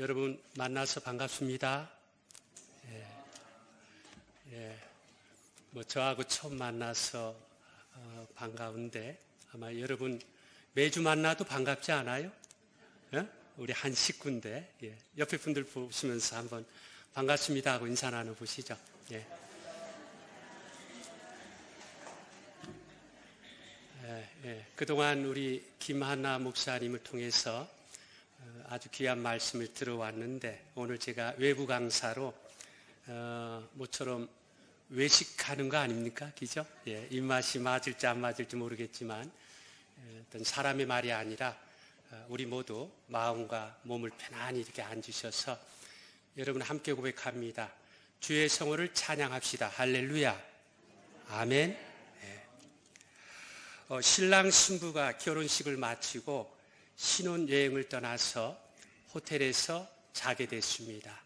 여러분 만나서 반갑습니다. 저하고 처음 만나서 반가운데 아마 여러분 매주 만나도 반갑지 않아요? 우리 한 식구인데 옆에 분들 보시면서 한번 반갑습니다 하고 인사 나눠보시죠. 그동안 우리 김하나 목사님을 통해서 아주 귀한 말씀을 들어왔는데 오늘 제가 외부 강사로 모처럼 외식하는 거 아닙니까? 그죠? 입맛이 맞을지 안 맞을지 모르겠지만 어떤 사람의 말이 아니라 우리 모두 마음과 몸을 편안히 이렇게 앉으셔서 여러분 함께 고백합니다. 주의 성호를 찬양합시다. 할렐루야. 아멘. 신랑 신부가 결혼식을 마치고 신혼여행을 떠나서 호텔에서 자게 됐습니다.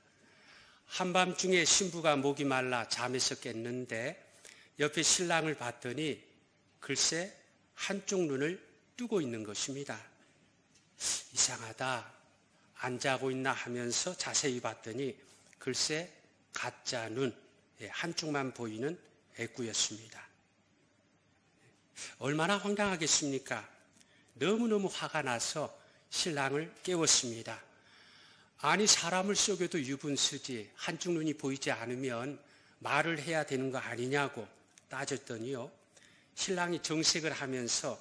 한밤중에 신부가 목이 말라 잠에서 깼는데 옆에 신랑을 봤더니 글쎄 한쪽 눈을 뜨고 있는 것입니다. 이상하다. 안 자고 있나 하면서 자세히 봤더니 글쎄 가짜 눈, 한쪽만 보이는 애꾸였습니다. 얼마나 황당하겠습니까? 너무너무 화가 나서 신랑을 깨웠습니다. 아니 사람을 속여도 유분수지 한쪽 눈이 보이지 않으면 말을 해야 되는 거 아니냐고 따졌더니요. 신랑이 정색을 하면서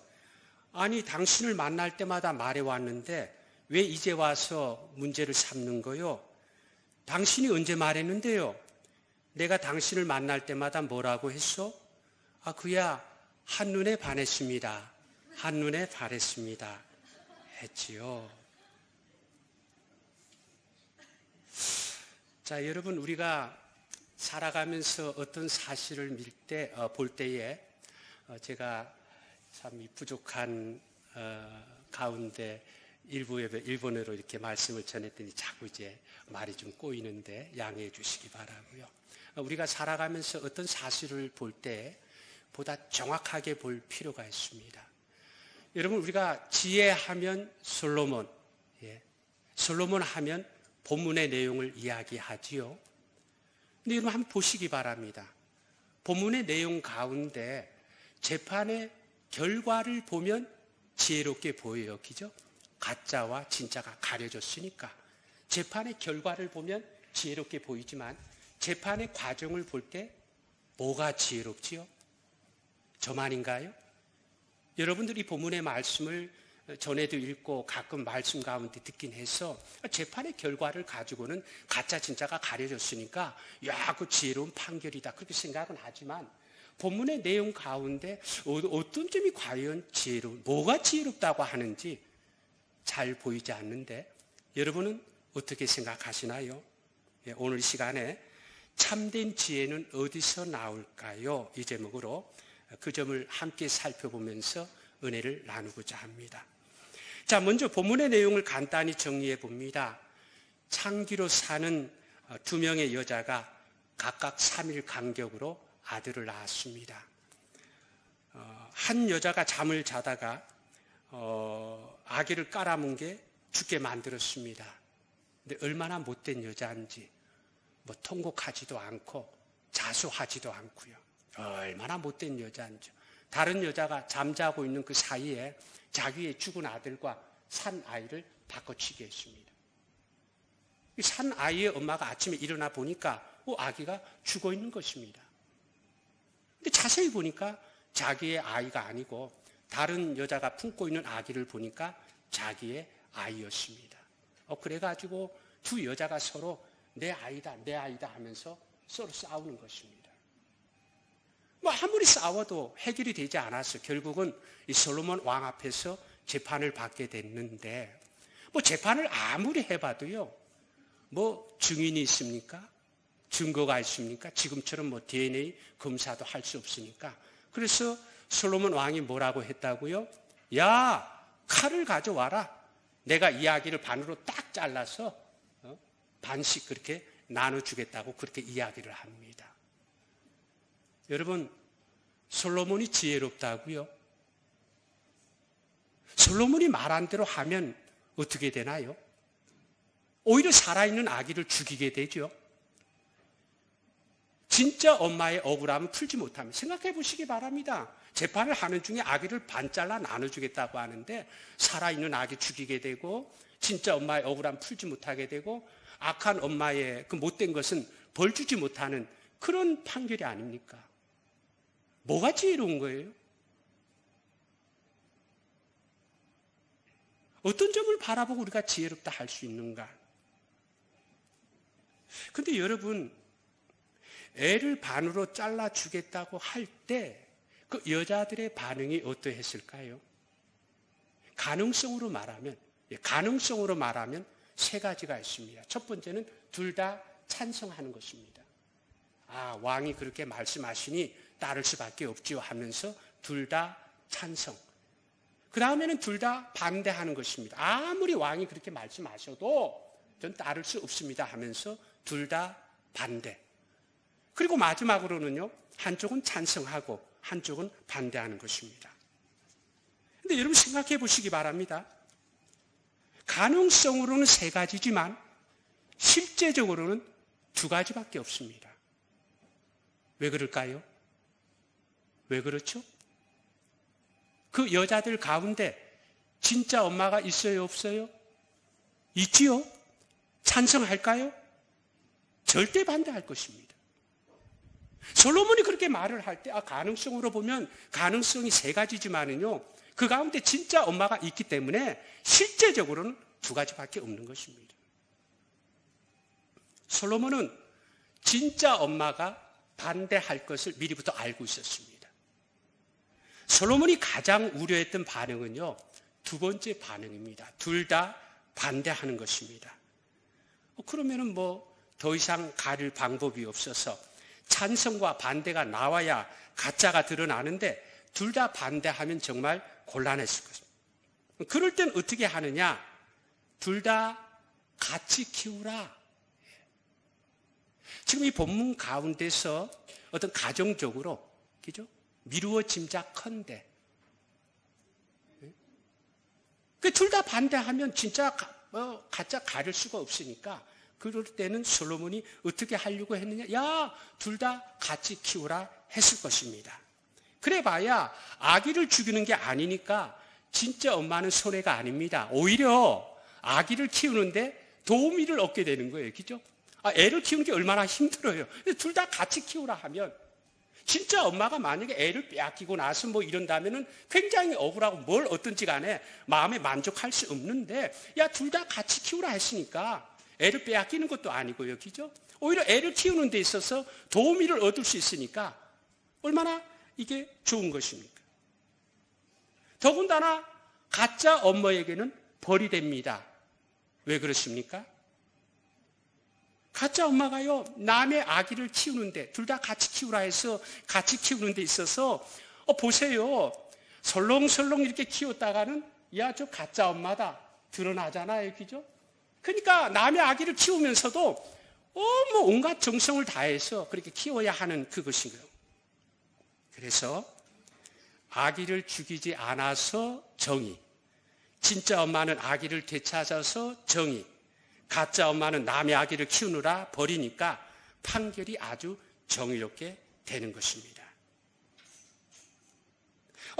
아니 당신을 만날 때마다 말해왔는데 왜 이제 와서 문제를 삼는 거요? 당신이 언제 말했는데요? 내가 당신을 만날 때마다 뭐라고 했어? 그야 한눈에 반했습니다. 한눈에 반했습니다. 했지요. 자, 여러분 우리가 살아가면서 어떤 사실을 볼 때에 제가 참 부족한 가운데 일본어로 이렇게 말씀을 전했더니 자꾸 이제 말이 좀 꼬이는데 양해해 주시기 바라고요. 우리가 살아가면서 어떤 사실을 볼 때 보다 정확하게 볼 필요가 있습니다. 여러분 우리가 지혜하면 솔로몬, 솔로몬 하면 본문의 내용을 이야기하지요. 근데 여러분 한번 보시기 바랍니다. 본문의 내용 가운데 재판의 결과를 보면 지혜롭게 보여요. 그죠? 가짜와 진짜가 가려졌으니까 재판의 결과를 보면 지혜롭게 보이지만 재판의 과정을 볼 때 뭐가 지혜롭지요? 저만인가요? 여러분들이 본문의 말씀을 전에도 읽고 가끔 말씀 가운데 듣긴 해서 재판의 결과를 가지고는 가짜 진짜가 가려졌으니까 그 지혜로운 판결이다 그렇게 생각은 하지만 본문의 내용 가운데 어떤 점이 과연 뭐가 지혜롭다고 하는지 잘 보이지 않는데 여러분은 어떻게 생각하시나요? 오늘 시간에 참된 지혜는 어디서 나올까요? 이 제목으로 그 점을 함께 살펴보면서 은혜를 나누고자 합니다. 자, 먼저 본문의 내용을 간단히 정리해 봅니다. 창기로 사는 두 명의 여자가 각각 3일 간격으로 아들을 낳았습니다. 한 여자가 잠을 자다가 아기를 깔아문 게 죽게 만들었습니다. 근데 얼마나 못된 여자인지 통곡하지도 않고 자수하지도 않고요. 얼마나 못된 여자인지. 다른 여자가 잠자고 있는 그 사이에 자기의 죽은 아들과 산 아이를 바꿔치기 했습니다. 산 아이의 엄마가 아침에 일어나 보니까 아기가 죽어 있는 것입니다. 근데 자세히 보니까 자기의 아이가 아니고 다른 여자가 품고 있는 아기를 보니까 자기의 아이였습니다. 그래가지고 두 여자가 서로 내 아이다 내 아이다 하면서 서로 싸우는 것입니다. 아무리 싸워도 해결이 되지 않아서 결국은 이 솔로몬 왕 앞에서 재판을 받게 됐는데 재판을 아무리 해봐도요 증인이 있습니까? 증거가 있습니까? 지금처럼 DNA 검사도 할 수 없으니까 그래서 솔로몬 왕이 뭐라고 했다고요? 야, 칼을 가져와라. 내가 이야기를 반으로 딱 잘라서 반씩 그렇게 나눠주겠다고 그렇게 이야기를 합니다. 여러분, 솔로몬이 지혜롭다고요? 솔로몬이 말한 대로 하면 어떻게 되나요? 오히려 살아있는 아기를 죽이게 되죠. 진짜 엄마의 억울함을 풀지 못하면 생각해 보시기 바랍니다. 재판을 하는 중에 아기를 반 잘라 나눠주겠다고 하는데 살아있는 아기 죽이게 되고 진짜 엄마의 억울함 풀지 못하게 되고 악한 엄마의 그 못된 것은 벌 주지 못하는 그런 판결이 아닙니까? 뭐가 지혜로운 거예요? 어떤 점을 바라보고 우리가 지혜롭다 할 수 있는가? 근데 여러분, 애를 반으로 잘라주겠다고 할 때 그 여자들의 반응이 어떠했을까요? 가능성으로 말하면 세 가지가 있습니다. 첫 번째는 둘 다 찬성하는 것입니다. 아, 왕이 그렇게 말씀하시니 따를 수밖에 없지요 하면서 둘 다 찬성. 그 다음에는 둘 다 반대하는 것입니다. 아무리 왕이 그렇게 말씀하셔도 전 따를 수 없습니다 하면서 둘 다 반대. 그리고 마지막으로는요, 한쪽은 찬성하고 한쪽은 반대하는 것입니다. 근데 여러분 생각해 보시기 바랍니다. 가능성으로는 세 가지지만 실제적으로는 두 가지밖에 없습니다. 왜 그럴까요? 왜 그렇죠? 그 여자들 가운데 진짜 엄마가 있어요, 없어요? 있지요? 찬성할까요? 절대 반대할 것입니다. 솔로몬이 그렇게 말을 할 때 가능성으로 보면 가능성이 세 가지지만은요, 그 가운데 진짜 엄마가 있기 때문에 실제적으로는 두 가지밖에 없는 것입니다. 솔로몬은 진짜 엄마가 반대할 것을 미리부터 알고 있었습니다. 솔로몬이 가장 우려했던 반응은요, 두 번째 반응입니다. 둘 다 반대하는 것입니다. 그러면은 더 이상 가릴 방법이 없어서 찬성과 반대가 나와야 가짜가 드러나는데 둘 다 반대하면 정말 곤란했을 것입니다. 그럴 땐 어떻게 하느냐? 둘 다 같이 키우라. 지금 이 본문 가운데서 어떤 가정적으로, 그죠? 미루어 짐작컨대. 둘 다 반대하면 진짜 가짜 가릴 수가 없으니까 그럴 때는 솔로몬이 어떻게 하려고 했느냐? 야, 둘 다 같이 키우라 했을 것입니다. 그래 봐야 아기를 죽이는 게 아니니까 진짜 엄마는 손해가 아닙니다. 오히려 아기를 키우는데 도우미를 얻게 되는 거예요. 그죠? 애를 키우는 게 얼마나 힘들어요. 둘 다 같이 키우라 하면 진짜 엄마가 만약에 애를 빼앗기고 나서 이런다면은 굉장히 억울하고 뭘 어떤지 간에 마음에 만족할 수 없는데, 야, 둘 다 같이 키우라 했으니까 애를 빼앗기는 것도 아니고요. 그죠? 오히려 애를 키우는 데 있어서 도우미를 얻을 수 있으니까 얼마나 이게 좋은 것입니까? 더군다나 가짜 엄마에게는 벌이 됩니다. 왜 그렇습니까? 가짜 엄마가요, 남의 아기를 키우는데, 둘 다 같이 키우라 해서 같이 키우는 데 있어서, 보세요. 설렁설렁 이렇게 키웠다가는, 야, 저 가짜 엄마다. 드러나잖아요. 그죠? 그러니까 남의 아기를 키우면서도, 온갖 정성을 다해서 그렇게 키워야 하는 그것인 거예요. 그래서, 아기를 죽이지 않아서 정의. 진짜 엄마는 아기를 되찾아서 정의. 가짜 엄마는 남의 아기를 키우느라 버리니까 판결이 아주 정의롭게 되는 것입니다.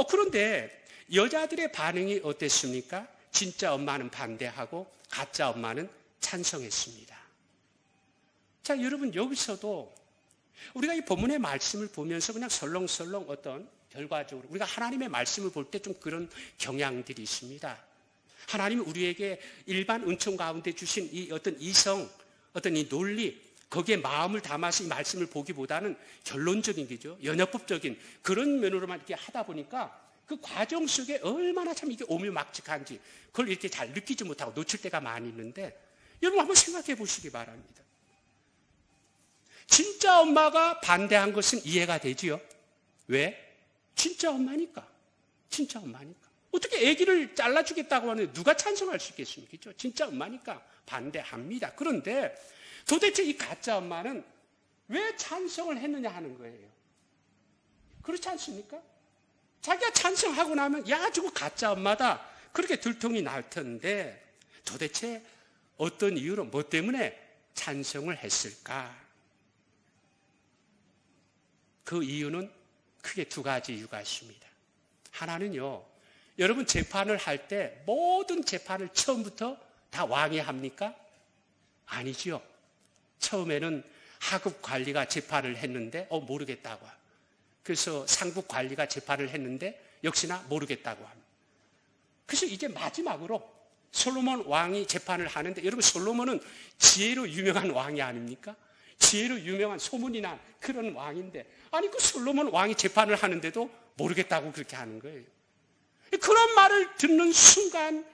그런데 여자들의 반응이 어땠습니까? 진짜 엄마는 반대하고 가짜 엄마는 찬성했습니다. 자, 여러분 여기서도 우리가 이 본문의 말씀을 보면서 그냥 설렁설렁 어떤 결과적으로 우리가 하나님의 말씀을 볼 때 좀 그런 경향들이 있습니다. 하나님이 우리에게 일반 은총 가운데 주신 이 어떤 이성, 어떤 이 논리, 거기에 마음을 담아서 이 말씀을 보기보다는 결론적인 거죠. 연역법적인 그런 면으로만 이렇게 하다 보니까 그 과정 속에 얼마나 참 이게 오묘막직한지 그걸 이렇게 잘 느끼지 못하고 놓칠 때가 많이 있는데 여러분 한번 생각해 보시기 바랍니다. 진짜 엄마가 반대한 것은 이해가 되지요. 왜? 진짜 엄마니까. 진짜 엄마니까. 어떻게 아기를 잘라주겠다고 하는데 누가 찬성할 수 있겠습니까? 그렇죠? 진짜 엄마니까 반대합니다. 그런데 도대체 이 가짜 엄마는 왜 찬성을 했느냐 하는 거예요. 그렇지 않습니까? 자기가 찬성하고 나면 야, 저거 가짜 엄마다. 그렇게 들통이 날 텐데 도대체 어떤 이유로, 뭐 때문에 찬성을 했을까? 그 이유는 크게 두 가지 이유가 있습니다. 하나는요, 여러분 재판을 할 때 모든 재판을 처음부터 다 왕이 합니까? 아니지요. 처음에는 하급 관리가 재판을 했는데 모르겠다고. 그래서 상급 관리가 재판을 했는데 역시나 모르겠다고 합니다. 그래서 이제 마지막으로 솔로몬 왕이 재판을 하는데, 여러분 솔로몬은 지혜로 유명한 왕이 아닙니까? 지혜로 유명한 소문이 난 그런 왕인데, 아니 그 솔로몬 왕이 재판을 하는데도 모르겠다고 그렇게 하는 거예요. 그런 말을 듣는 순간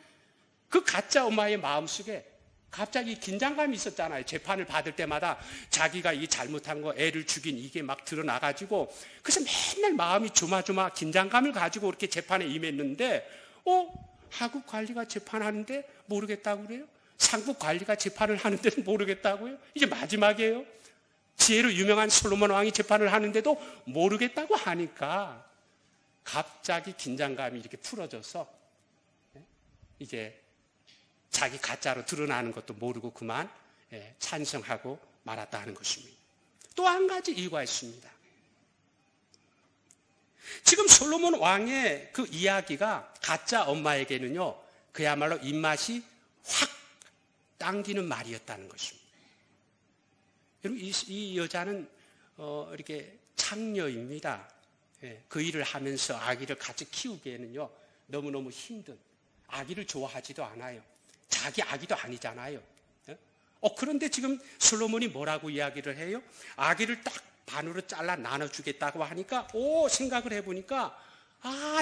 그 가짜 엄마의 마음속에 갑자기 긴장감이 있었잖아요. 재판을 받을 때마다 자기가 이 잘못한 거, 애를 죽인 이게 막 드러나가지고, 그래서 맨날 마음이 조마조마 긴장감을 가지고 그렇게 재판에 임했는데, 하급 관리가 재판하는데 모르겠다고 그래요? 상급 관리가 재판을 하는데도 모르겠다고요? 이제 마지막이에요. 지혜로 유명한 솔로몬 왕이 재판을 하는데도 모르겠다고 하니까 갑자기 긴장감이 이렇게 풀어져서 이제 자기 가짜로 드러나는 것도 모르고 그만 찬성하고 말았다 하는 것입니다. 또 한 가지 이유가 있습니다. 지금 솔로몬 왕의 그 이야기가 가짜 엄마에게는요, 그야말로 입맛이 확 당기는 말이었다는 것입니다. 여러분, 이 여자는 이렇게 창녀입니다. 그 일을 하면서 아기를 같이 키우기에는요, 너무너무 힘든, 아기를 좋아하지도 않아요. 자기 아기도 아니잖아요. 그런데 지금 솔로몬이 뭐라고 이야기를 해요? 아기를 딱 반으로 잘라 나눠주겠다고 하니까, 생각을 해보니까,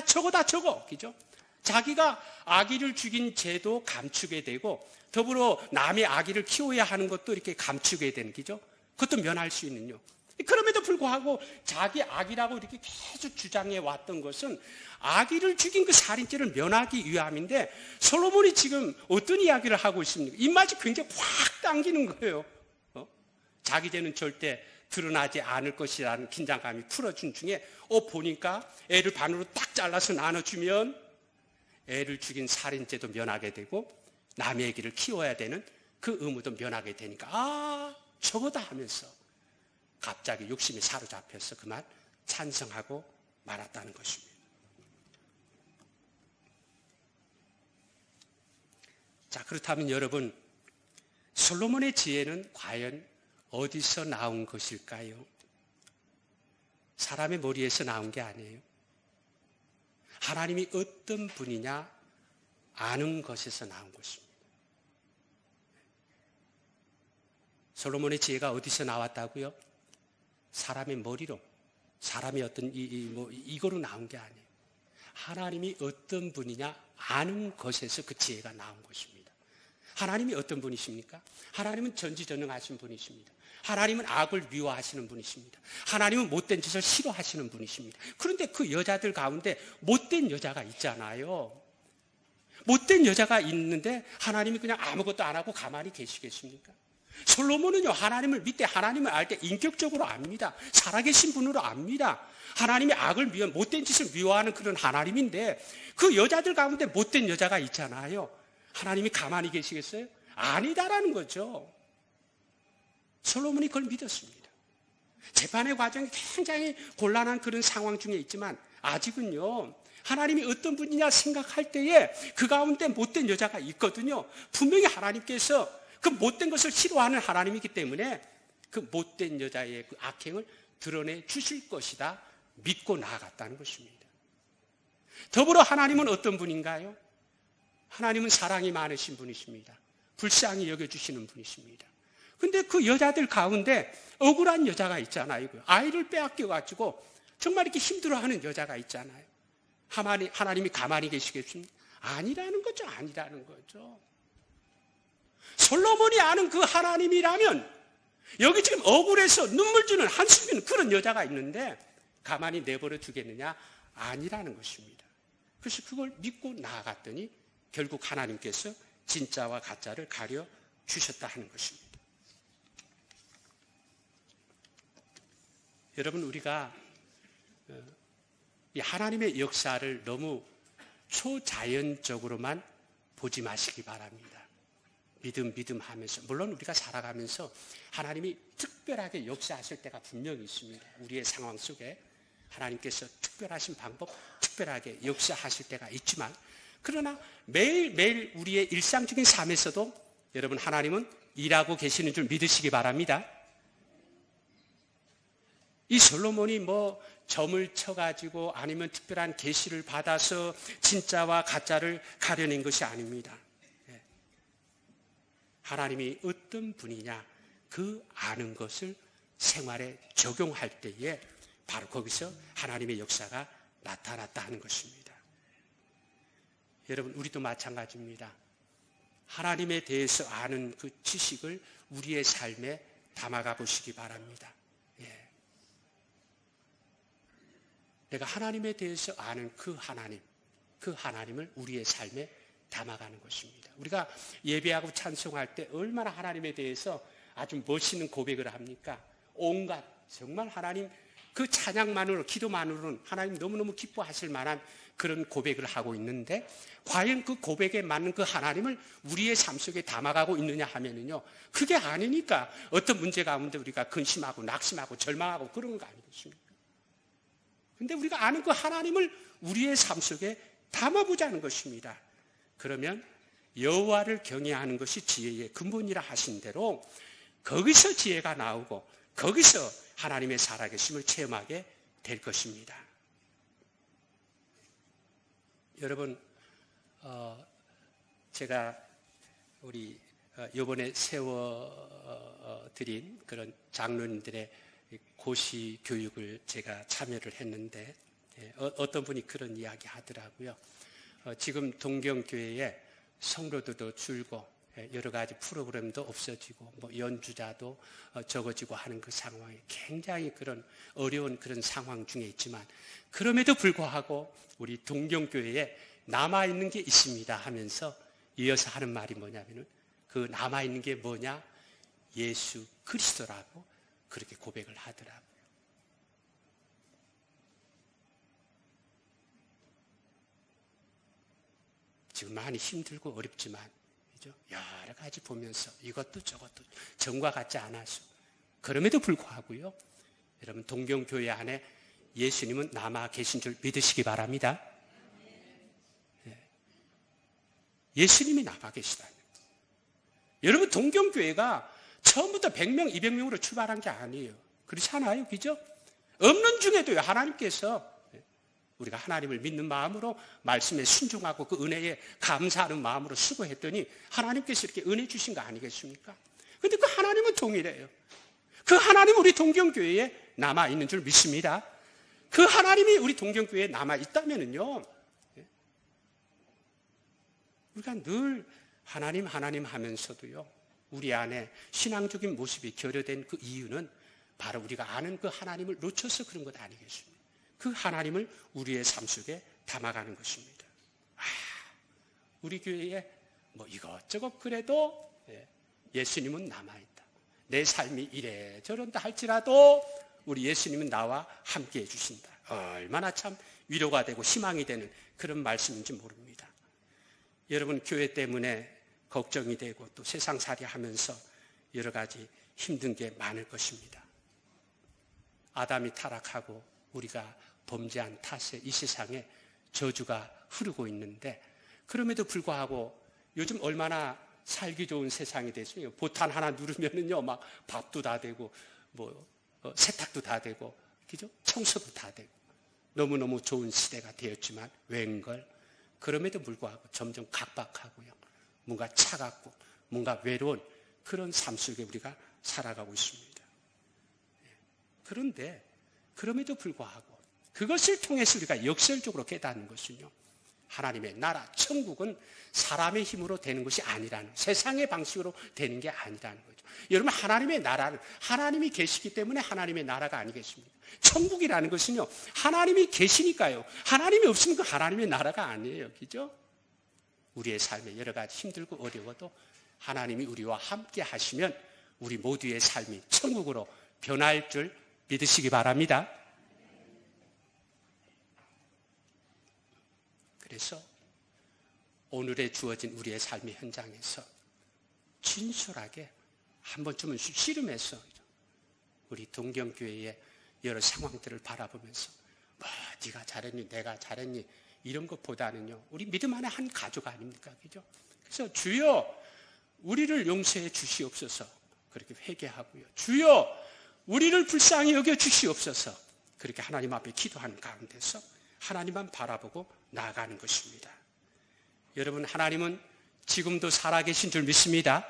저거다, 저거. 그죠? 자기가 아기를 죽인 죄도 감추게 되고, 더불어 남의 아기를 키워야 하는 것도 이렇게 감추게 되는, 그죠? 그것도 면할 수 있는요. 그럼에도 불구하고 자기 아기라고 이렇게 계속 주장해 왔던 것은 아기를 죽인 그 살인죄를 면하기 위함인데, 솔로몬이 지금 어떤 이야기를 하고 있습니까? 입맛이 굉장히 확 당기는 거예요. 자기 죄는 절대 드러나지 않을 것이라는 긴장감이 풀어준 중에 보니까 애를 반으로 딱 잘라서 나눠주면 애를 죽인 살인죄도 면하게 되고 남의 아기를 키워야 되는 그 의무도 면하게 되니까 저거다 하면서 갑자기 욕심이 사로잡혀서 그만 찬성하고 말았다는 것입니다. 자, 그렇다면 여러분, 솔로몬의 지혜는 과연 어디서 나온 것일까요? 사람의 머리에서 나온 게 아니에요. 하나님이 어떤 분이냐 아는 것에서 나온 것입니다. 솔로몬의 지혜가 어디서 나왔다고요? 사람의 머리로, 사람의 어떤 이거로 나온 게 아니에요. 하나님이 어떤 분이냐 아는 것에서 그 지혜가 나온 것입니다. 하나님이 어떤 분이십니까? 하나님은 전지전능하신 분이십니다. 하나님은 악을 미워하시는 분이십니다. 하나님은 못된 짓을 싫어하시는 분이십니다. 그런데 그 여자들 가운데 못된 여자가 있잖아요. 못된 여자가 있는데 하나님이 그냥 아무것도 안 하고 가만히 계시겠습니까? 솔로몬은요, 하나님을 믿되 하나님을 알 때 인격적으로 압니다. 살아계신 분으로 압니다. 하나님의 악을 못된 짓을 미워하는 그런 하나님인데, 그 여자들 가운데 못된 여자가 있잖아요. 하나님이 가만히 계시겠어요? 아니다라는 거죠. 솔로몬이 그걸 믿었습니다. 재판의 과정이 굉장히 곤란한 그런 상황 중에 있지만, 아직은요, 하나님이 어떤 분이냐 생각할 때에 그 가운데 못된 여자가 있거든요. 분명히 하나님께서 그 못된 것을 싫어하는 하나님이기 때문에 그 못된 여자의 그 악행을 드러내 주실 것이다 믿고 나아갔다는 것입니다. 더불어 하나님은 어떤 분인가요? 하나님은 사랑이 많으신 분이십니다. 불쌍히 여겨주시는 분이십니다. 근데 그 여자들 가운데 억울한 여자가 있잖아요. 아이를 빼앗겨가지고 정말 이렇게 힘들어하는 여자가 있잖아요. 하나님이 가만히 계시겠습니까? 아니라는 거죠. 아니라는 거죠. 솔로몬이 아는 그 하나님이라면 여기 지금 억울해서 눈물 주는 한숨 주는 그런 여자가 있는데 가만히 내버려 두겠느냐? 아니라는 것입니다. 그래서 그걸 믿고 나아갔더니 결국 하나님께서 진짜와 가짜를 가려 주셨다 하는 것입니다. 여러분, 우리가 이 하나님의 역사를 너무 초자연적으로만 보지 마시기 바랍니다. 믿음 하면서, 물론 우리가 살아가면서 하나님이 특별하게 역사하실 때가 분명히 있습니다. 우리의 상황 속에 하나님께서 특별하신 방법, 특별하게 역사하실 때가 있지만, 그러나 매일매일 우리의 일상적인 삶에서도 여러분, 하나님은 일하고 계시는 줄 믿으시기 바랍니다. 이 솔로몬이 뭐 점을 쳐가지고 아니면 특별한 계시를 받아서 진짜와 가짜를 가려낸 것이 아닙니다. 하나님이 어떤 분이냐, 그 아는 것을 생활에 적용할 때에 바로 거기서 하나님의 역사가 나타났다 하는 것입니다. 여러분, 우리도 마찬가지입니다. 하나님에 대해서 아는 그 지식을 우리의 삶에 담아가 보시기 바랍니다. 내가 하나님에 대해서 아는 그 하나님을 우리의 삶에 담아가는 것입니다. 우리가 예배하고 찬송할 때 얼마나 하나님에 대해서 아주 멋있는 고백을 합니까? 온갖 정말 하나님 그 찬양만으로, 기도만으로는 하나님 너무너무 기뻐하실 만한 그런 고백을 하고 있는데, 과연 그 고백에 맞는 그 하나님을 우리의 삶 속에 담아가고 있느냐 하면은요, 그게 아니니까 어떤 문제 가운데 우리가 근심하고 낙심하고 절망하고 그런 거 아니겠습니까? 근데 우리가 아는 그 하나님을 우리의 삶 속에 담아보자는 것입니다. 그러면 여호와를 경외하는 것이 지혜의 근본이라 하신 대로 거기서 지혜가 나오고 거기서 하나님의 살아계심을 체험하게 될 것입니다. 여러분, 제가 우리 이번에 세워드린 그런 장로님들의 고시 교육을 제가 참여를 했는데, 어떤 분이 그런 이야기 하더라고요. 지금 동경교회에 성로들도 줄고 여러 가지 프로그램도 없어지고 뭐 연주자도 적어지고 하는 그 상황이 굉장히 그런 어려운 그런 상황 중에 있지만, 그럼에도 불구하고 우리 동경교회에 남아있는 게 있습니다 하면서 이어서 하는 말이 뭐냐면은, 그 남아있는 게 뭐냐? 예수 그리스도라고 그렇게 고백을 하더라고요. 지금 많이 힘들고 어렵지만, 그죠? 여러 가지 보면서 이것도 저것도 전과 같지 않아서, 그럼에도 불구하고요, 여러분, 동경교회 안에 예수님은 남아 계신 줄 믿으시기 바랍니다. 예수님이 남아 계시다는. 여러분, 동경교회가 처음부터 100명, 200명으로 출발한 게 아니에요. 그렇지 않아요? 그죠? 없는 중에도요, 하나님께서 우리가 하나님을 믿는 마음으로 말씀에 순종하고 그 은혜에 감사하는 마음으로 수고했더니 하나님께서 이렇게 은혜 주신 거 아니겠습니까? 근데 그 하나님은 동일해요. 그 하나님은 우리 동경교회에 남아있는 줄 믿습니다. 그 하나님이 우리 동경교회에 남아있다면요, 우리가 늘 하나님 하면서도요, 우리 안에 신앙적인 모습이 결여된 그 이유는 바로 우리가 아는 그 하나님을 놓쳐서 그런 것 아니겠습니까? 그 하나님을 우리의 삶 속에 담아가는 것입니다. 우리 교회에 뭐 이것저것 그래도 예수님은 남아있다. 내 삶이 이래 저런다 할지라도 우리 예수님은 나와 함께 해주신다. 얼마나 참 위로가 되고 희망이 되는 그런 말씀인지 모릅니다. 여러분, 교회 때문에 걱정이 되고 또 세상살이 하면서 여러 가지 힘든 게 많을 것입니다. 아담이 타락하고 우리가 범죄한 탓에 이 세상에 저주가 흐르고 있는데, 그럼에도 불구하고 요즘 얼마나 살기 좋은 세상이 됐어요. 보탄 하나 누르면은요, 막 밥도 다 되고 뭐 세탁도 다 되고, 그죠? 청소도 다 되고 너무너무 좋은 시대가 되었지만 웬걸, 그럼에도 불구하고 점점 각박하고요, 뭔가 차갑고 뭔가 외로운 그런 삶 속에 우리가 살아가고 있습니다. 그런데 그럼에도 불구하고 그것을 통해서 우리가 역설적으로 깨닫는 것은요, 하나님의 나라, 천국은 사람의 힘으로 되는 것이 아니라는, 세상의 방식으로 되는 게 아니라는 거죠. 여러분, 하나님의 나라는 하나님이 계시기 때문에 하나님의 나라가 아니겠습니까? 천국이라는 것은요, 하나님이 계시니까요. 하나님이 없으면 그 하나님의 나라가 아니에요. 그죠? 우리의 삶에 여러 가지 힘들고 어려워도 하나님이 우리와 함께 하시면 우리 모두의 삶이 천국으로 변할 줄 믿으시기 바랍니다. 그래서 오늘에 주어진 우리의 삶의 현장에서 진솔하게 한 번쯤은 씨름해서 우리 동경교회의 여러 상황들을 바라보면서 뭐 네가 잘했니 내가 잘했니 이런 것보다는요 우리 믿음 안에 한 가족 아닙니까? 그죠? 그래서 주여 우리를 용서해 주시옵소서 그렇게 회개하고요. 주여 우리를 불쌍히 여겨 주시옵소서 그렇게 하나님 앞에 기도하는 가운데서 하나님만 바라보고 나아가는 것입니다. 여러분 하나님은 지금도 살아계신 줄 믿습니다.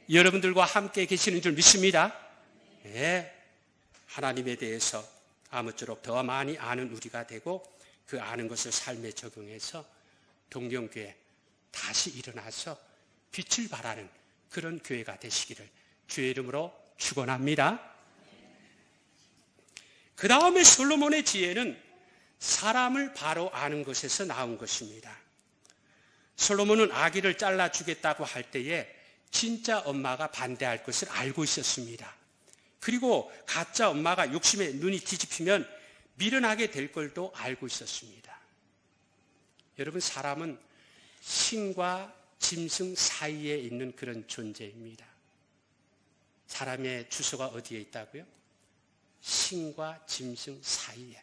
여러분들과 함께 계시는 줄 믿습니다. 네, 하나님에 대해서 아무쪼록 더 많이 아는 우리가 되고 그 아는 것을 삶에 적용해서 동경교회 다시 일어나서 빛을 발하는 그런 교회가 되시기를 주의 이름으로 축원합니다. 그 다음에 솔로몬의 지혜는 사람을 바로 아는 것에서 나온 것입니다. 솔로몬은 아기를 잘라주겠다고 할 때에 진짜 엄마가 반대할 것을 알고 있었습니다. 그리고 가짜 엄마가 욕심에 눈이 뒤집히면 미련하게 될 걸도 알고 있었습니다. 여러분 사람은 신과 짐승 사이에 있는 그런 존재입니다. 사람의 주소가 어디에 있다고요? 신과 짐승 사이에.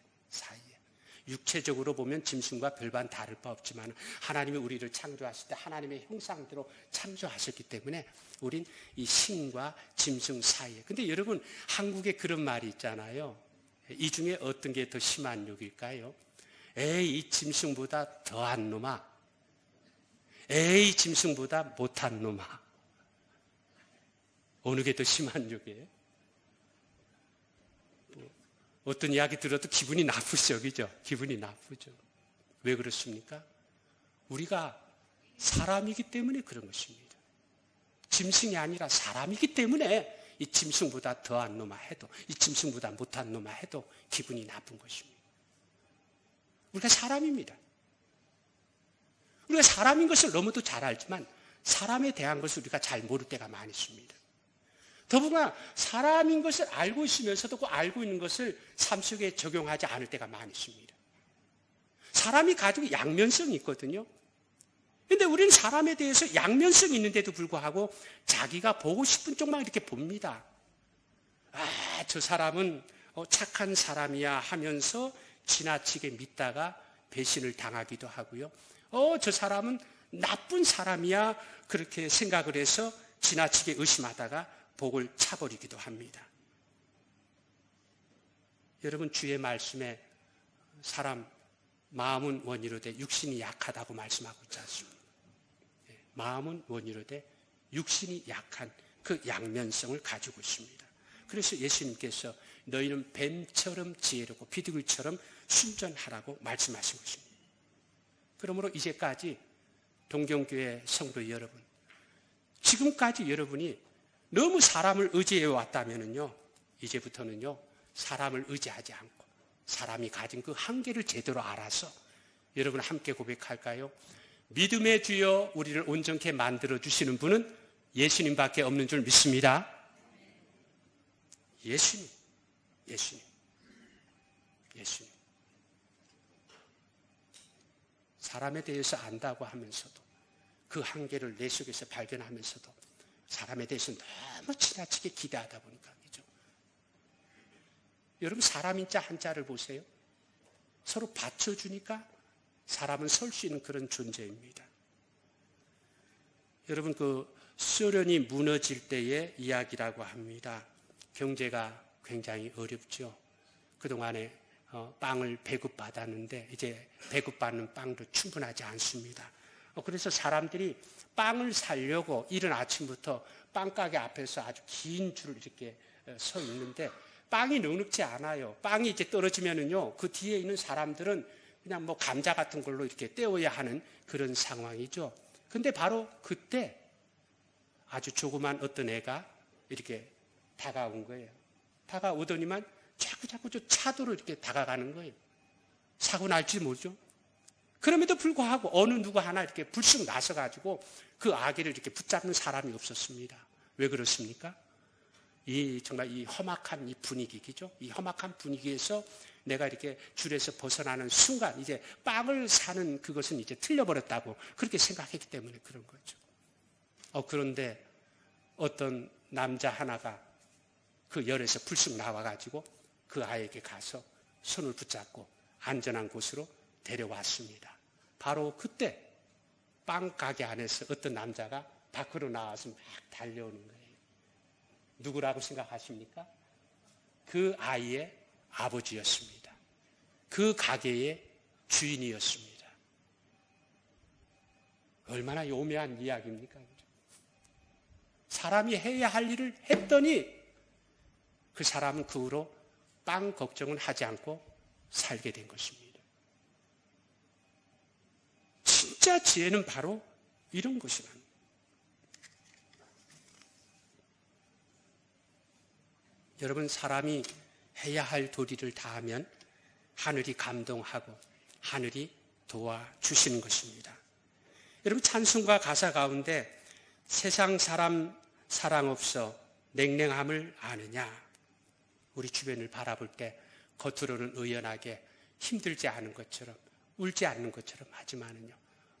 육체적으로 보면 짐승과 별반 다를 바 없지만 하나님이 우리를 창조하실 때 하나님의 형상대로 창조하셨기 때문에 우린 이 신과 짐승 사이에. 근데 여러분 한국에 그런 말이 있잖아요. 이 중에 어떤 게 더 심한 욕일까요? 에이 이 짐승보다 더한 놈아. 에이 짐승보다 못한 놈아. 어느 게 더 심한 욕이에요? 어떤 이야기 들어도 기분이 나쁘죠. 그죠? 기분이 나쁘죠. 왜 그렇습니까? 우리가 사람이기 때문에 그런 것입니다. 짐승이 아니라 사람이기 때문에 이 짐승보다 더한 놈아 해도 이 짐승보다 못한 놈아 해도 기분이 나쁜 것입니다. 우리가 사람입니다. 우리가 사람인 것을 너무도 잘 알지만 사람에 대한 것을 우리가 잘 모를 때가 많이 있습니다. 더불어 사람인 것을 알고 있으면서도 그 알고 있는 것을 삶 속에 적용하지 않을 때가 많이 있습니다. 사람이 가지고 양면성이 있거든요. 그런데 우리는 사람에 대해서 양면성이 있는데도 불구하고 자기가 보고 싶은 쪽만 이렇게 봅니다. 아, 저 사람은 착한 사람이야 하면서 지나치게 믿다가 배신을 당하기도 하고요. 저 사람은 나쁜 사람이야 그렇게 생각을 해서 지나치게 의심하다가 복을 차버리기도 합니다. 여러분 주의 말씀에 사람 마음은 원이로 돼 육신이 약하다고 말씀하고 있지 않습니까? 마음은 원이로 돼 육신이 약한 그 양면성을 가지고 있습니다. 그래서 예수님께서 너희는 뱀처럼 지혜롭고 비둘기처럼 순전하라고 말씀하신 것입니다. 그러므로 이제까지 동경교회 성도 여러분, 지금까지 여러분이 너무 사람을 의지해 왔다면요, 이제부터는요, 사람을 의지하지 않고 사람이 가진 그 한계를 제대로 알아서 여러분 함께 고백할까요? 믿음의 주여 우리를 온전케 만들어 주시는 분은 예수님밖에 없는 줄 믿습니다. 예수님. 사람에 대해서 안다고 하면서도 그 한계를 내 속에서 발견하면서도 사람에 대해서 너무 지나치게 기대하다 보니까, 그죠? 여러분, 사람인 자 한자를 보세요. 서로 받쳐주니까 사람은 설 수 있는 그런 존재입니다. 여러분, 그 소련이 무너질 때의 이야기라고 합니다. 경제가 굉장히 어렵죠. 그동안에 빵을 배급받았는데 이제 배급받는 빵도 충분하지 않습니다. 그래서 사람들이 빵을 사려고 이른 아침부터 빵가게 앞에서 아주 긴 줄을 이렇게 서 있는데 빵이 넉넉지 않아요. 빵이 이제 떨어지면은요, 그 뒤에 있는 사람들은 그냥 뭐 감자 같은 걸로 이렇게 떼어야 하는 그런 상황이죠. 근데 바로 그때 아주 조그만 어떤 애가 이렇게 다가온 거예요. 다가오더니만 자꾸 저 차도로 이렇게 다가가는 거예요. 사고 날지 모르죠. 그럼에도 불구하고 어느 누구 하나 이렇게 불쑥 나서가지고 그 아기를 이렇게 붙잡는 사람이 없었습니다. 왜 그렇습니까? 정말 이 험악한 이 분위기죠. 이 험악한 분위기에서 내가 이렇게 줄에서 벗어나는 순간 이제 빵을 사는 그것은 이제 틀려버렸다고 그렇게 생각했기 때문에 그런 거죠. 그런데 어떤 남자 하나가 그 열에서 불쑥 나와가지고 그 아이에게 가서 손을 붙잡고 안전한 곳으로 데려왔습니다. 바로 그때 빵 가게 안에서 어떤 남자가 밖으로 나와서 막 달려오는 거예요. 누구라고 생각하십니까? 그 아이의 아버지였습니다. 그 가게의 주인이었습니다. 얼마나 요묘한 이야기입니까? 사람이 해야 할 일을 했더니 그 사람은 그 후로 빵 걱정은 하지 않고 살게 된 것입니다. 진짜 지혜는 바로 이런 것이란. 여러분, 사람이 해야 할 도리를 다하면 하늘이 감동하고 하늘이 도와주시는 것입니다. 여러분, 찬송가 가사 가운데 세상 사람 사랑 없어 냉랭함을 아느냐. 우리 주변을 바라볼 때 겉으로는 의연하게 힘들지 않은 것처럼 울지 않는 것처럼 하지만은요,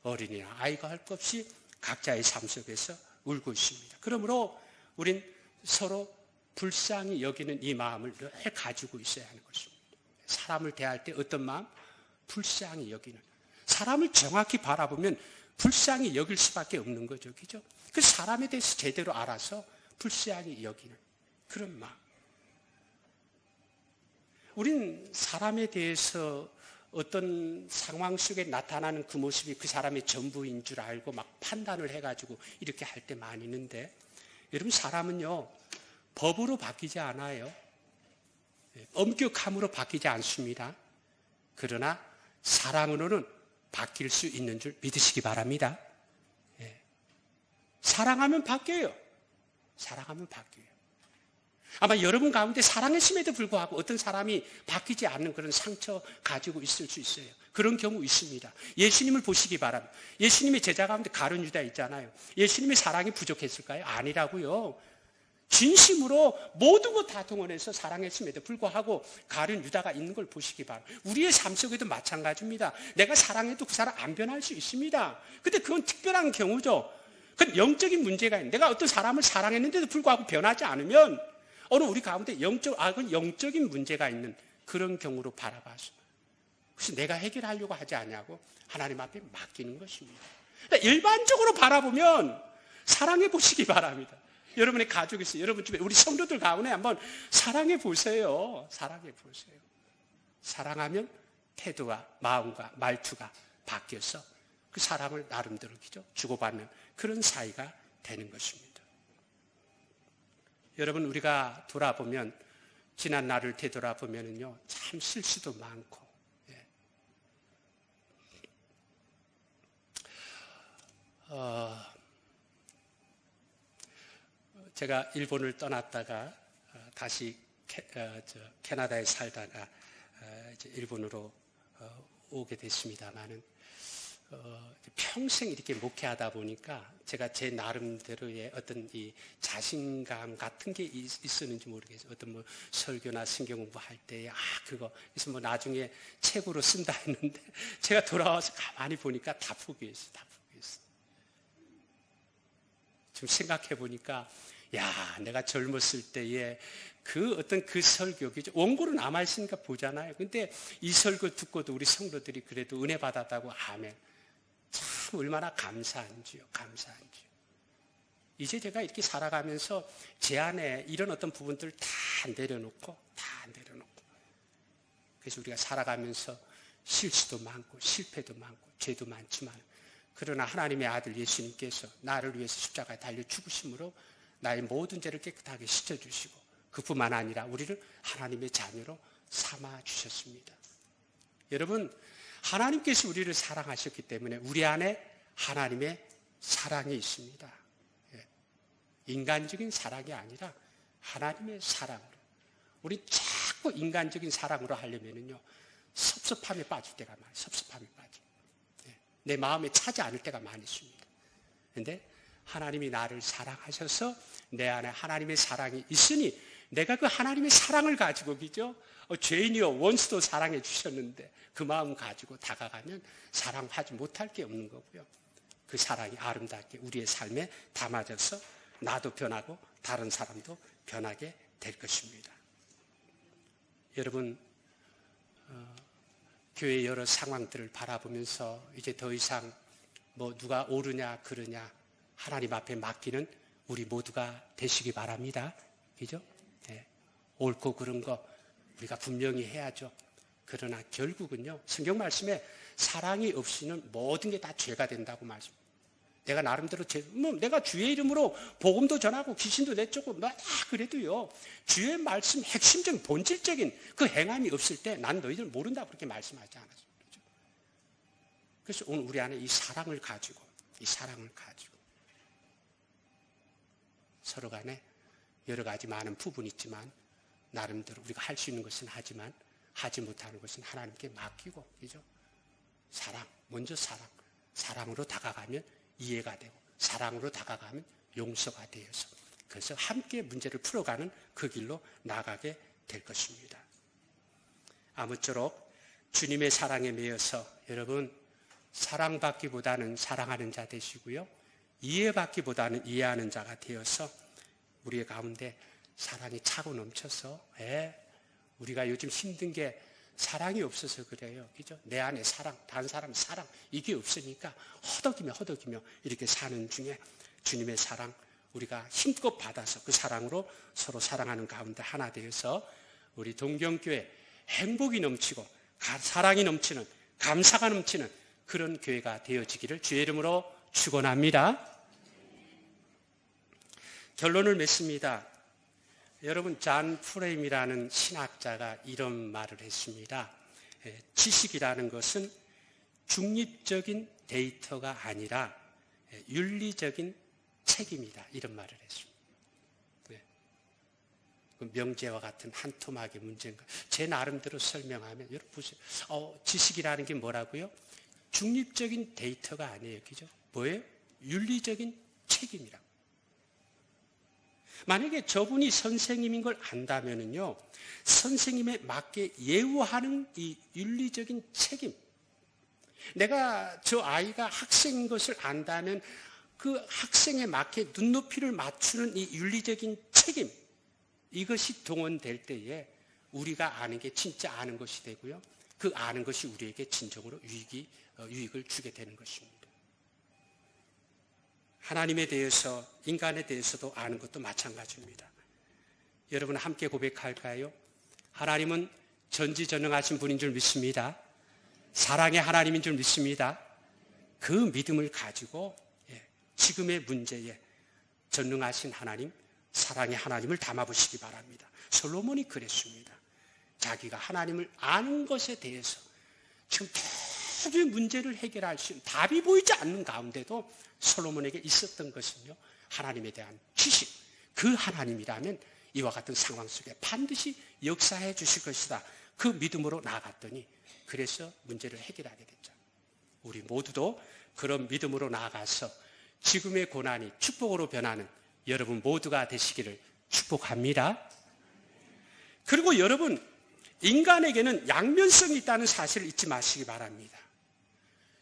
어린이나 아이가 할 것 없이 각자의 삶 속에서 울고 있습니다. 그러므로 우린 서로 불쌍히 여기는 이 마음을 늘 가지고 있어야 하는 것입니다. 사람을 대할 때 어떤 마음? 불쌍히 여기는. 사람을 정확히 바라보면 불쌍히 여길 수밖에 없는 거죠. 그죠? 그 사람에 대해서 제대로 알아서 불쌍히 여기는 그런 마음. 우린 사람에 대해서 어떤 상황 속에 나타나는 그 모습이 그 사람의 전부인 줄 알고 막 판단을 해가지고 이렇게 할 때 많이 있는데, 여러분, 사람은요 법으로 바뀌지 않아요. 엄격함으로 바뀌지 않습니다. 그러나 사랑으로는 바뀔 수 있는 줄 믿으시기 바랍니다. 사랑하면 바뀌어요. 사랑하면 바뀌어요. 아마 여러분 가운데 사랑했음에도 불구하고 어떤 사람이 바뀌지 않는 그런 상처 가지고 있을 수 있어요. 그런 경우 있습니다. 예수님을 보시기 바랍니다. 예수님의 제자 가운데 가룟 유다 있잖아요. 예수님의 사랑이 부족했을까요? 아니라고요. 진심으로 모든 것 다 동원해서 사랑했음에도 불구하고 가룟 유다가 있는 걸 보시기 바랍니다. 우리의 삶 속에도 마찬가지입니다. 내가 사랑해도 그 사람 안 변할 수 있습니다. 근데 그건 특별한 경우죠. 그건 영적인 문제가 있는, 내가 어떤 사람을 사랑했는데도 불구하고 변하지 않으면 어느 우리 가운데 그건 영적인 문제가 있는 그런 경우로 바라봐서, 그래서 내가 해결하려고 하지 않냐고 하나님 앞에 맡기는 것입니다. 그러니까 일반적으로 바라보면 사랑해 보시기 바랍니다. 여러분의 가족에서, 여러분 집에, 우리 성도들 가운데 한번 사랑해 보세요. 사랑해 보세요. 사랑하면 태도와 마음과 말투가 바뀌어서 그 사랑을 나름대로 주고받는 그런 사이가 되는 것입니다. 여러분, 우리가 돌아보면, 지난 날을 되돌아보면요, 참 실수도 많고, 제가 일본을 떠났다가 다시 캐나다에 살다가 이제 일본으로 오게 됐습니다만은, 평생 이렇게 목회하다 보니까 제가 제 나름대로의 어떤 이 자신감 같은 게 있었는지 모르겠어요. 어떤 뭐 설교나 성경 공부할 때, 그거 그래서 뭐 나중에 책으로 쓴다 했는데, 제가 돌아와서 가만히 보니까 다 포기했어요. 지금 생각해 보니까, 내가 젊었을 때에 그 어떤 그 설교, 원고로 남아있으니까 보잖아요. 근데 이 설교 듣고도 우리 성도들이 그래도 은혜 받았다고 하면 참 얼마나 감사한지요. 이제 제가 이렇게 살아가면서 제 안에 이런 어떤 부분들 다 내려놓고, 그래서 우리가 살아가면서 실수도 많고 실패도 많고 죄도 많지만, 그러나 하나님의 아들 예수님께서 나를 위해서 십자가에 달려 죽으심으로 나의 모든 죄를 깨끗하게 씻어주시고, 그뿐만 아니라 우리를 하나님의 자녀로 삼아주셨습니다. 여러분, 하나님께서 우리를 사랑하셨기 때문에 우리 안에 하나님의 사랑이 있습니다. 인간적인 사랑이 아니라 하나님의 사랑으로. 우리 자꾸 인간적인 사랑으로 하려면요, 섭섭함에 빠질 때가 많아요. 내 마음에 차지 않을 때가 많이 있습니다. 그런데 하나님이 나를 사랑하셔서 내 안에 하나님의 사랑이 있으니, 내가 그 하나님의 사랑을 가지고, 죄인이요 원수도 사랑해 주셨는데 그 마음 가지고 다가가면 사랑하지 못할 게 없는 거고요. 그 사랑이 아름답게 우리의 삶에 담아져서 나도 변하고 다른 사람도 변하게 될 것입니다. 여러분, 교회 여러 상황들을 바라보면서 이제 더 이상 누가 옳으냐 그르냐 하나님 앞에 맡기는 우리 모두가 되시기 바랍니다. 그죠? 네. 옳고 그른 거 우리가 분명히 해야죠. 그러나 결국은요, 성경 말씀에 사랑이 없이는 모든 게 다 죄가 된다고 말씀합니다. 내가 나름대로 내가 주의 이름으로 복음도 전하고 귀신도 내쫓고 그래도요, 주의 말씀 핵심적인 본질적인 그 행함이 없을 때 난 너희들 모른다 그렇게 말씀하지 않았습니다. 그래서 오늘 우리 안에 이 사랑을 가지고 서로 간에 여러 가지 많은 부분이 있지만 나름대로 우리가 할 수 있는 것은 하지만 하지 못하는 것은 하나님께 맡기고, 그죠? 먼저 사랑으로 다가가면 이해가 되고, 사랑으로 다가가면 용서가 되어서, 그래서 함께 문제를 풀어가는 그 길로 나가게 될 것입니다. 아무쪼록 주님의 사랑에 매여서 여러분, 사랑받기보다는 사랑하는 자 되시고요, 이해받기보다는 이해하는 자가 되어서 우리의 가운데 사랑이 차고 넘쳐서, 우리가 요즘 힘든 게 사랑이 없어서 그래요. 그죠? 내 안에 사랑, 다른 사람 사랑, 이게 없으니까 허덕이며 이렇게 사는 중에 주님의 사랑, 우리가 힘껏 받아서 그 사랑으로 서로 사랑하는 가운데 하나 되어서 우리 동경교회 행복이 넘치고 사랑이 넘치는, 감사가 넘치는 그런 교회가 되어지기를 주의 이름으로 축원합니다. 결론을 맺습니다. 여러분, 잔 프레임이라는 신학자가 이런 말을 했습니다. 지식이라는 것은 중립적인 데이터가 아니라 윤리적인 책임이다, 이런 말을 했습니다. 명제와 같은 한 토막의 문제인가? 제 나름대로 설명하면, 여러분 보세요. 지식이라는 게 뭐라고요? 중립적인 데이터가 아니에요. 그죠? 뭐예요? 윤리적인 책임이라. 만약에 저분이 선생님인 걸 안다면은요, 선생님에 맞게 예우하는 이 윤리적인 책임. 내가 저 아이가 학생인 것을 안다면 그 학생에 맞게 눈높이를 맞추는 이 윤리적인 책임. 이것이 동원될 때에 우리가 아는 게 진짜 아는 것이 되고요, 그 아는 것이 우리에게 진정으로 유익을 주게 되는 것입니다. 하나님에 대해서, 인간에 대해서도 아는 것도 마찬가지입니다. 여러분 함께 고백할까요? 하나님은 전지전능하신 분인 줄 믿습니다. 사랑의 하나님인 줄 믿습니다. 그 믿음을 가지고 지금의 문제에 전능하신 하나님, 사랑의 하나님을 담아보시기 바랍니다. 솔로몬이 그랬습니다. 자기가 하나님을 아는 것에 대해서 지금 도저히 문제를 해결할 수 있는 답이 보이지 않는 가운데도 솔로몬에게 있었던 것은요, 하나님에 대한 지식. 그 하나님이라면 이와 같은 상황 속에 반드시 역사해 주실 것이다. 그 믿음으로 나아갔더니 그래서 문제를 해결하게 됐죠. 우리 모두도 그런 믿음으로 나아가서 지금의 고난이 축복으로 변하는 여러분 모두가 되시기를 축복합니다. 그리고 여러분, 인간에게는 양면성이 있다는 사실을 잊지 마시기 바랍니다.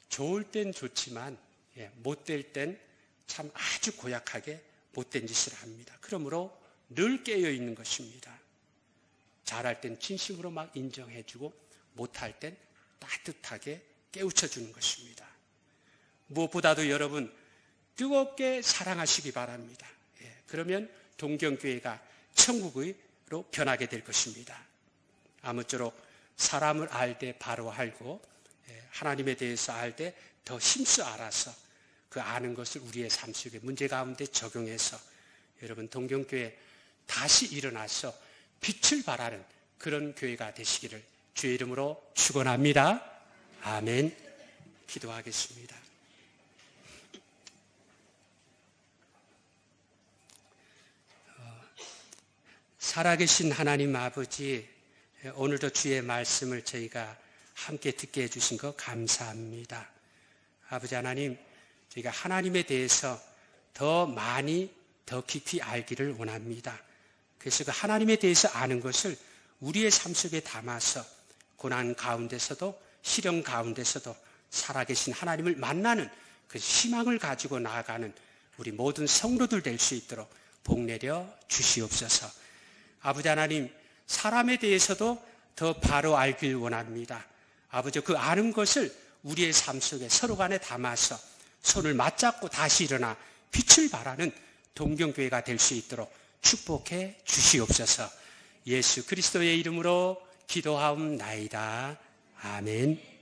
좋을 땐 좋지만 못될 땐 참 아주 고약하게 못된 짓을 합니다. 그러므로 늘 깨어 있는 것입니다. 잘할 땐 진심으로 막 인정해주고 못할 땐 따뜻하게 깨우쳐주는 것입니다. 무엇보다도 여러분 뜨겁게 사랑하시기 바랍니다. 그러면 동경교회가 천국으로 변하게 될 것입니다. 아무쪼록 사람을 알 때 바로 알고 하나님에 대해서 알 때 더 힘써 알아서 그 아는 것을 우리의 삶 속에 문제 가운데 적용해서 여러분 동경교회 다시 일어나서 빛을 발하는 그런 교회가 되시기를 주의 이름으로 축원합니다. 아멘. 기도하겠습니다. 살아계신 하나님 아버지, 오늘도 주의 말씀을 저희가 함께 듣게 해주신 것 감사합니다. 아버지 하나님, 저희가 하나님에 대해서 더 많이 더 깊이 알기를 원합니다. 그래서 그 하나님에 대해서 아는 것을 우리의 삶 속에 담아서 고난 가운데서도 시련 가운데서도 살아계신 하나님을 만나는 그 희망을 가지고 나아가는 우리 모든 성도들 될 수 있도록 복 내려 주시옵소서. 아버지 하나님, 사람에 대해서도 더 바로 알길 원합니다. 아버지, 그 아는 것을 우리의 삶 속에 서로 간에 담아서 손을 맞잡고 다시 일어나 빛을 발하는 동경교회가 될 수 있도록 축복해 주시옵소서. 예수 그리스도의 이름으로 기도하옵나이다. 아멘.